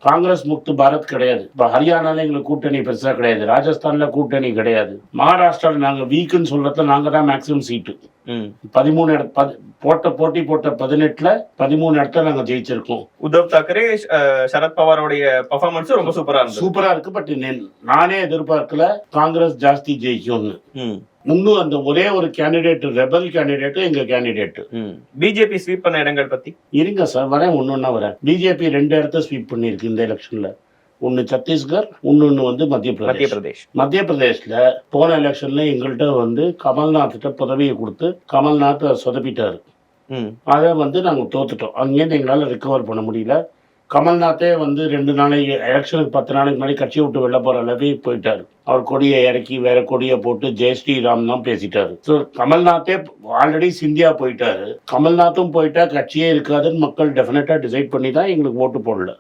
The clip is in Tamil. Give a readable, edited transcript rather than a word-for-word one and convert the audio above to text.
காங்கிரஸ் முக்து பாரத் கிடையாது. இப்ப ஹரியானால எங்களுக்கு கூட்டணி பெருசா கிடையாது. ராஜஸ்தான்ல கூட்டணி கிடையாது. மகாராஷ்டிரால நாங்க வீக்குன்னு சொல்றதுல நாங்க தான் மேக்ஸிமம் சீட்டு. 13 போட்ட 18ல 13 இடத்துல நாங்க ஜெயிச்சிருக்கோம். உத்தவ் தாக்கரே சரத் பவாரோடைய பெர்ஃபார்மன்ஸ் ரொம்ப சூப்பரா இருக்கு. பட் நானே எதிர்பார்க்கல காங்கிரஸ் ஜாஸ்தி ஜெயிக்கும்னு. இன்னும் அந்த ஒரே ஒரு கேண்டிடேட், ரெபல் கேண்டிடேட் எங்க கேண்டிடேட். பிஜேபி ஸ்வீப் பண்ண இடங்கள் பத்தி இருங்க சார், வரேன் ஒன்னொன்னா வரேன். பிஜேபி 2 இடத்த ஸ்வீப் பண்ணிருக்கு இந்த எலெக்ஷன்ல. ஒன்னு சத்தீஸ்கர், இன்னொன்னு மத்திய பிரதேஷ்ல போன எலெக்ஷன்ல எங்கள்கிட்ட கமல்நாத் பதவியை கொடுத்து கமல்நாத் சொதப்பிட்டாரு. அதை நாங்க தோத்துட்டோம். அங்கேருந்து எங்களால ரிகவர் பண்ண முடியல. கமல்நாத்தே 2 நாளைக்கு எலெக்ஷனுக்கு 10 நாளைக்கு முன்னாடி கட்சியை விட்டு வெளில போற அளவே போயிட்டாரு. அவர் கொடியை இறக்கி வேற கொடியை போட்டு ஜெய் ஸ்ரீராம் தான் பேசிட்டாரு. ஸோ கமல்நாத்தே ஆல்ரெடி சிந்தியா போயிட்டாரு. கமல்நாத்தும் போயிட்டா கட்சியே இருக்காதுன்னு மக்கள் டெஃபினட்டா டிசைட் பண்ணி தான் எங்களுக்கு ஓட்டு போடல.